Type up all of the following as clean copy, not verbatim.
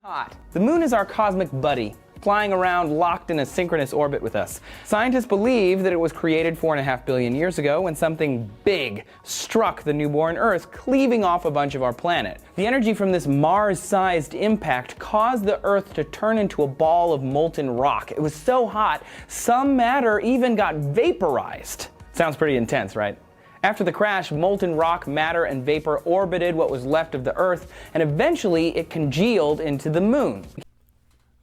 Hot. The moon is our cosmic buddy, flying around locked in a synchronous orbit with us. Scientists believe that it was created 4.5 billion years ago when something big struck the newborn Earth, cleaving off a bunch of our planet. The energy from this Mars-sized impact caused the Earth to turn into a ball of molten rock. It was so hot, some matter even got vaporized. Sounds pretty intense, right? After the crash, molten rock, matter, and vapor orbited what was left of the Earth, and eventually it congealed into the moon.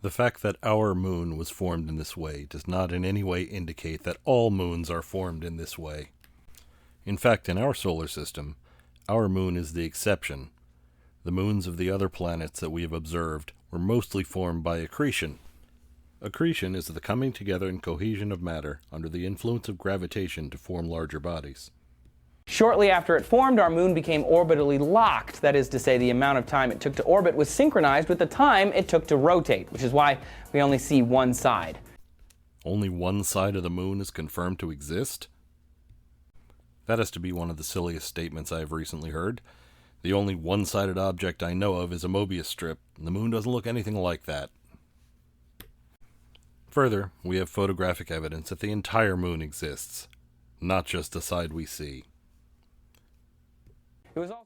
The fact that our moon was formed in this way does not in any way indicate that all moons are formed in this way. In fact, in our solar system, our moon is the exception. The moons of the other planets that we have observed were mostly formed by accretion. Accretion is the coming together and cohesion of matter under the influence of gravitation to form larger bodies. Shortly after it formed, our moon became orbitally locked. That is to say, the amount of time it took to orbit was synchronized with the time it took to rotate, which is why we only see one side. Only one side of the moon is confirmed to exist? That has to be one of the silliest statements I have recently heard. The only one-sided object I know of is a Mobius strip, and the moon doesn't look anything like that. Further, we have photographic evidence that the entire moon exists, not just the side we see. It was also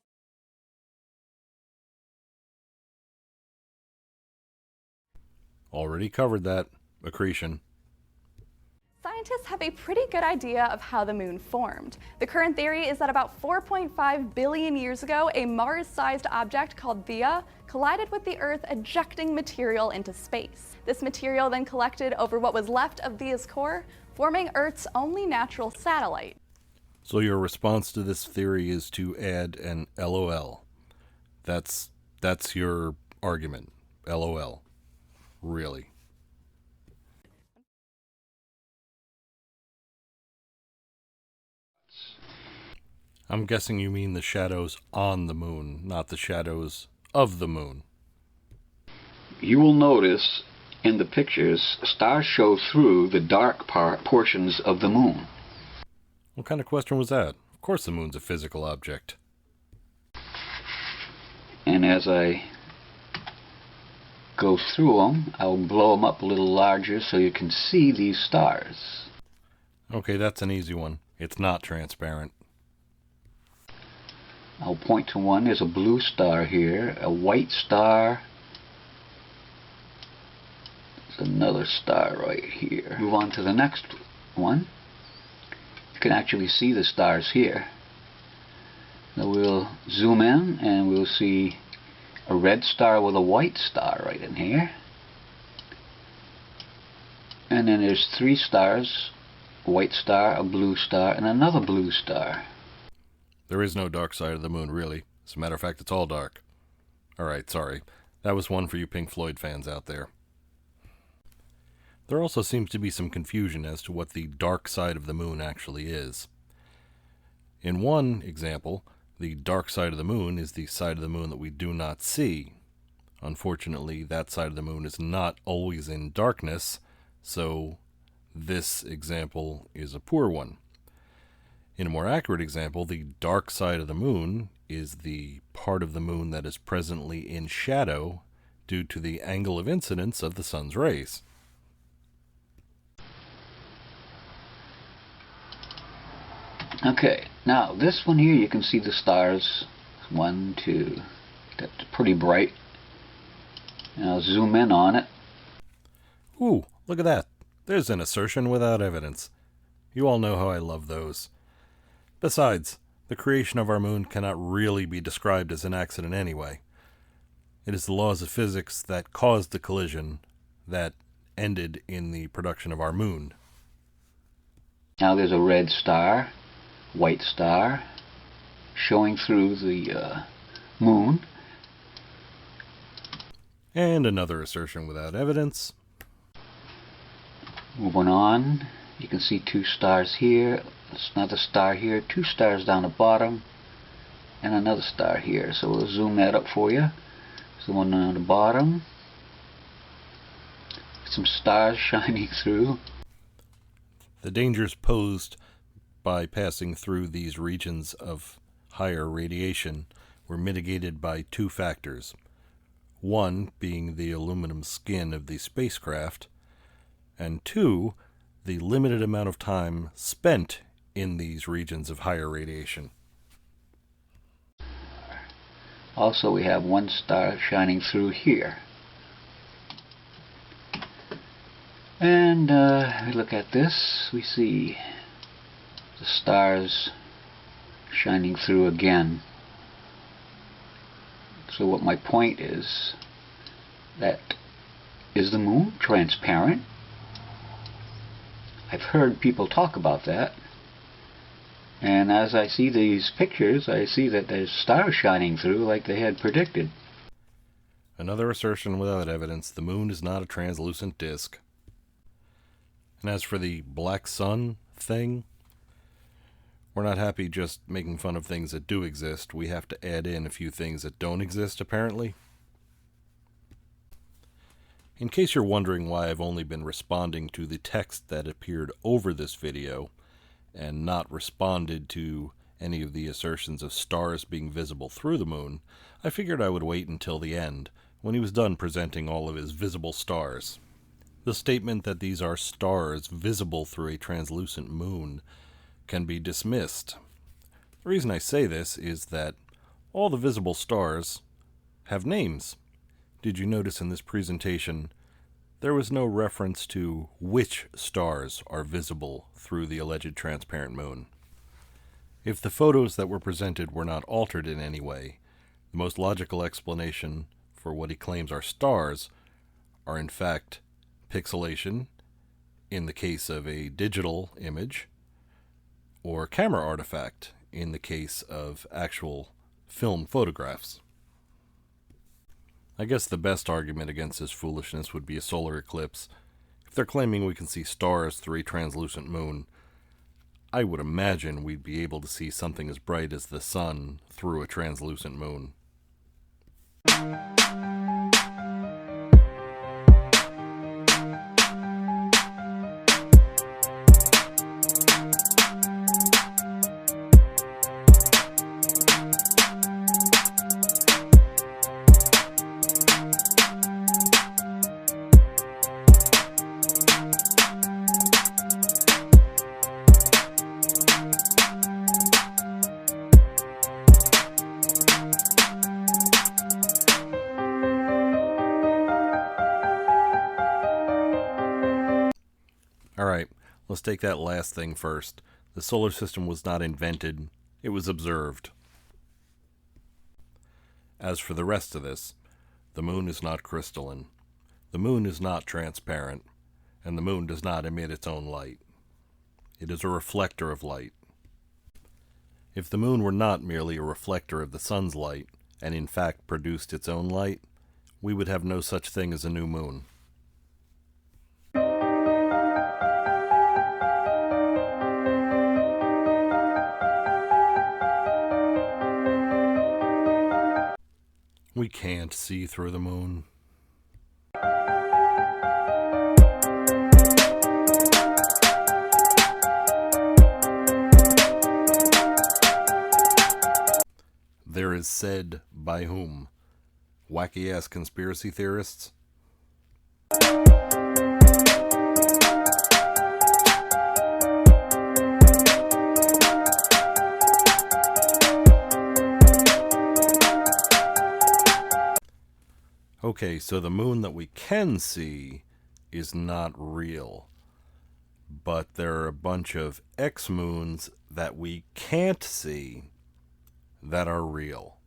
already covered that. Accretion. Scientists have a pretty good idea of how the moon formed. The current theory is that about 4.5 billion years ago, a Mars-sized object called Theia collided with the Earth, ejecting material into space. This material then collected over what was left of Theia's core, forming Earth's only natural satellite. So your response to this theory is to add an LOL. That's your argument. LOL. Really. I'm guessing you mean the shadows on the moon, not the shadows of the moon. You will notice in the pictures, stars show through the dark portions of the moon. What kind of question was that? Of course the moon's a physical object. And as I go through them, I'll blow them up a little larger so you can see these stars. Okay, that's an easy one. It's not transparent. I'll point to one. There's a blue star here, a white star. There's another star right here. Move on to the next one. You can actually see the stars here. Now we'll zoom in and we'll see a red star with a white star right in here. And then there's three stars, a white star, a blue star, and another blue star. There is no dark side of the moon, really. As a matter of fact, it's all dark. Alright, sorry. That was one for you Pink Floyd fans out there. There also seems to be some confusion as to what the dark side of the moon actually is. In one example, the dark side of the moon is the side of the moon that we do not see. Unfortunately, that side of the moon is not always in darkness, so this example is a poor one. In a more accurate example, the dark side of the moon is the part of the moon that is presently in shadow due to the angle of incidence of the sun's rays. Okay, now this one here you can see the stars. 1, 2, that's pretty bright. And I'll zoom in on it. Ooh, look at that. There's an assertion without evidence. You all know how I love those. Besides, the creation of our moon cannot really be described as an accident anyway. It is the laws of physics that caused the collision that ended in the production of our moon. Now there's a red star, white star, showing through the moon. And another assertion without evidence. Moving on, you can see two stars here. There's another star here, two stars down the bottom, and another star here. So we'll zoom that up for you. There's the one on the bottom. Some stars shining through. The dangers posed by passing through these regions of higher radiation were mitigated by two factors. One being the aluminum skin of the spacecraft, and two, the limited amount of time spent in these regions of higher radiation. Also, we have one star shining through here. And we look at this, we see the stars shining through again. So what my point is the moon transparent? I've heard people talk about that. And as I see these pictures, I see that there's stars shining through like they had predicted. Another assertion without evidence: the moon is not a translucent disk. And as for the black sun thing, we're not happy just making fun of things that do exist. We have to add in a few things that don't exist, apparently. In case you're wondering why I've only been responding to the text that appeared over this video, and not responded to any of the assertions of stars being visible through the moon, I figured I would wait until the end, when he was done presenting all of his visible stars. The statement that these are stars visible through a translucent moon can be dismissed. The reason I say this is that all the visible stars have names. Did you notice in this presentation there was no reference to which stars are visible through the alleged transparent moon? If the photos that were presented were not altered in any way, the most logical explanation for what he claims are stars are in fact pixelation in the case of a digital image, or camera artifact in the case of actual film photographs. I guess the best argument against this foolishness would be a solar eclipse. If they're claiming we can see stars through a translucent moon, I would imagine we'd be able to see something as bright as the sun through a translucent moon. Alright, let's take that last thing first. The solar system was not invented, it was observed. As for the rest of this, the moon is not crystalline, the moon is not transparent, and the moon does not emit its own light. It is a reflector of light. If the moon were not merely a reflector of the sun's light, and in fact produced its own light, we would have no such thing as a new moon. We can't see through the moon. There is said by whom? Wacky-ass conspiracy theorists? Okay, so the moon that we can see is not real. But there are a bunch of X-moons that we can't see that are real.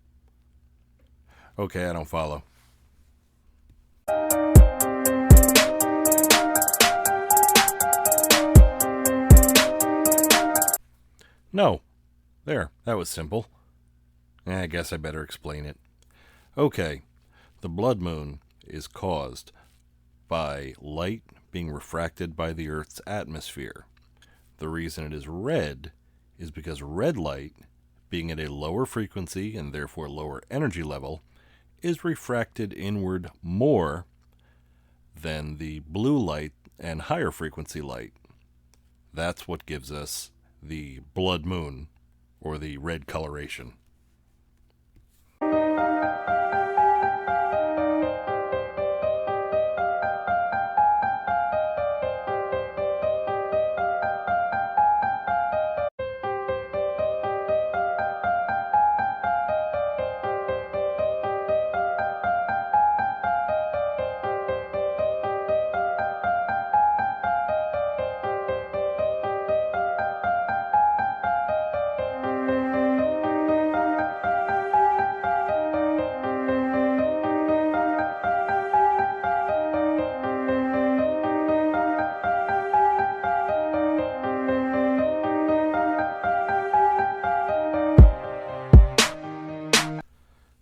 Okay, I don't follow. No. There, that was simple. I guess I better explain it. Okay. The blood moon is caused by light being refracted by the Earth's atmosphere. The reason it is red is because red light, being at a lower frequency and therefore lower energy level, is refracted inward more than the blue light and higher frequency light. That's what gives us the blood moon, or the red coloration.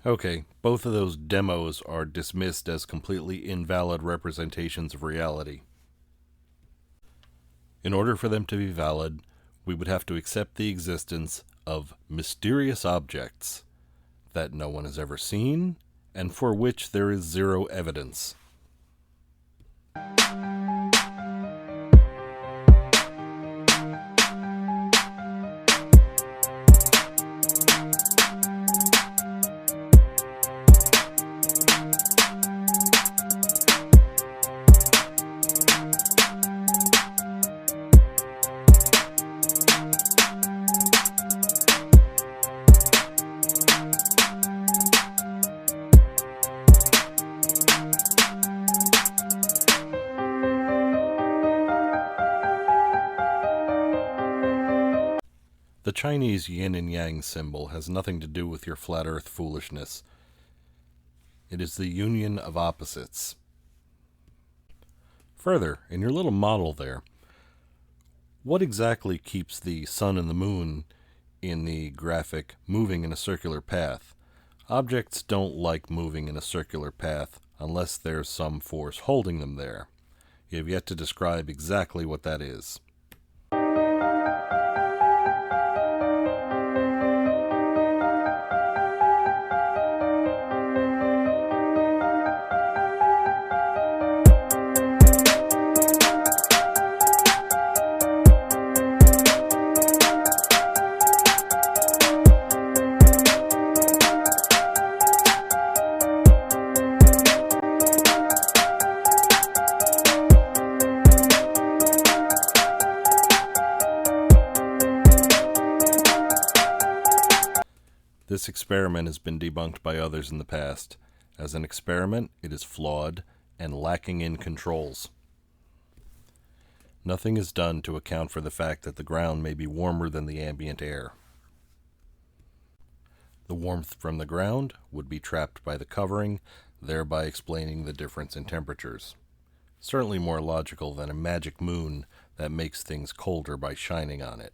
Okay, both of those demos are dismissed as completely invalid representations of reality. In order for them to be valid, we would have to accept the existence of mysterious objects that no one has ever seen and for which there is zero evidence. The Chinese yin and yang symbol has nothing to do with your flat earth foolishness. It is the union of opposites. Further, in your little model there, what exactly keeps the sun and the moon in the graphic moving in a circular path? Objects don't like moving in a circular path unless there's some force holding them there. You have yet to describe exactly what that is. This experiment has been debunked by others in the past. As an experiment, it is flawed and lacking in controls. Nothing is done to account for the fact that the ground may be warmer than the ambient air. The warmth from the ground would be trapped by the covering, thereby explaining the difference in temperatures. Certainly more logical than a magic moon that makes things colder by shining on it.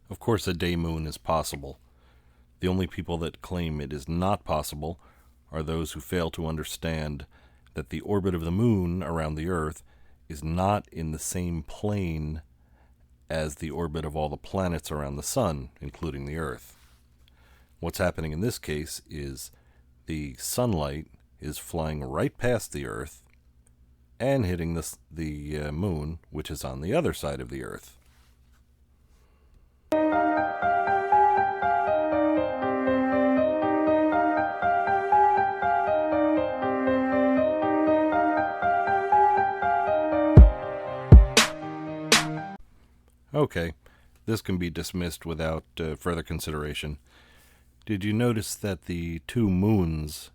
Of course, a day moon is possible. The only people that claim it is not possible are those who fail to understand that the orbit of the moon around the Earth is not in the same plane as the orbit of all the planets around the sun, including the Earth. What's happening in this case is the sunlight is flying right past the Earth and hitting the moon, which is on the other side of the Earth. Okay, this can be dismissed without further consideration. Did you notice that the two moons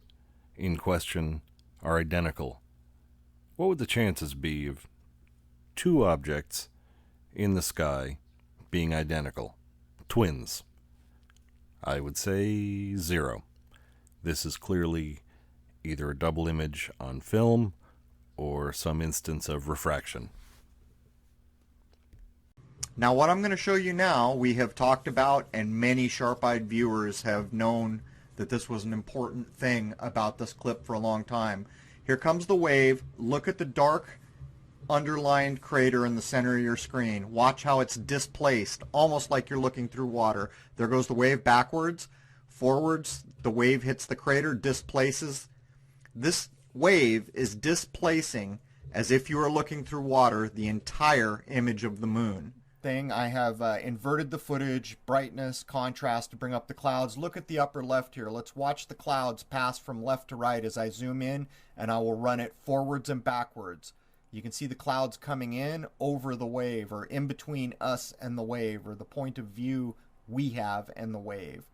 in question are identical? What would the chances be of two objects in the sky being identical? Twins. I would say 0. This is clearly either a double image on film or some instance of refraction. Now what I'm going to show you now, we have talked about, and many sharp-eyed viewers have known that this was an important thing about this clip for a long time. Here comes the wave. Look at the dark underlined crater in the center of your screen. Watch how it's displaced, almost like you're looking through water. There goes the wave backwards. Forwards, the wave hits the crater, displaces. This wave is displacing, as if you were looking through water, the entire image of the moon. I have inverted the footage, brightness, contrast to bring up the clouds. Look at the upper left here. Let's watch the clouds pass from left to right as I zoom in, and I will run it forwards and backwards. You can see the clouds coming in over the wave, or in between us and the wave, or the point of view we have and the wave.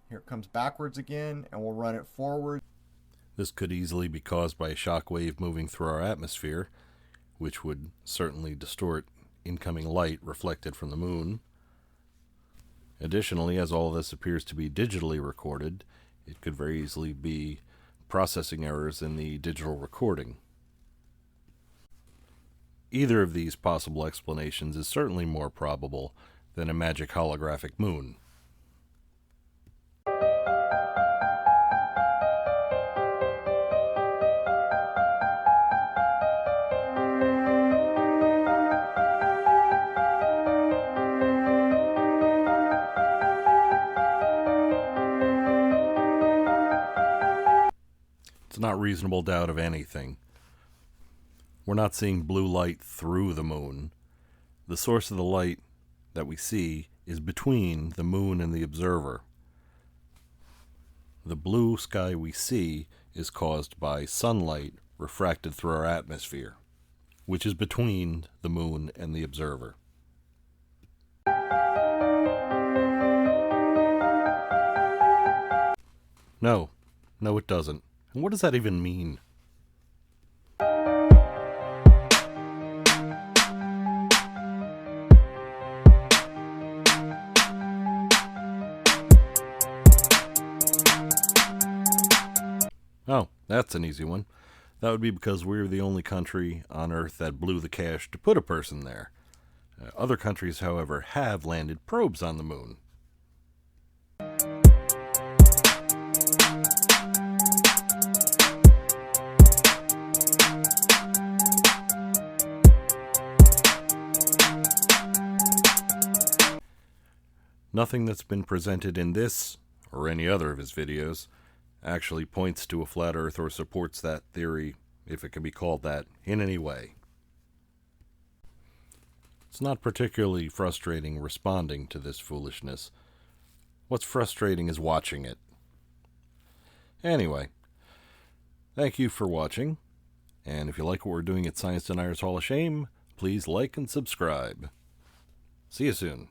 Here it comes backwards again, and we'll run it forward. This could easily be caused by a shock wave moving through our atmosphere, which would certainly distort incoming light reflected from the moon. Additionally, as all of this appears to be digitally recorded, it could very easily be processing errors in the digital recording. Either of these possible explanations is certainly more probable than a magic holographic moon. It's not reasonable doubt of anything. We're not seeing blue light through the moon. The source of the light that we see is between the moon and the observer. The blue sky we see is caused by sunlight refracted through our atmosphere, which is between the moon and the observer. No, it doesn't. And what does that even mean? Oh, that's an easy one. That would be because we're the only country on Earth that blew the cash to put a person there. Other countries, however, have landed probes on the moon. Nothing that's been presented in this, or any other of his videos, actually points to a flat Earth or supports that theory, if it can be called that, in any way. It's not particularly frustrating responding to this foolishness. What's frustrating is watching it. Anyway, thank you for watching, and if you like what we're doing at Science Deniers Hall of Shame, please like and subscribe. See you soon.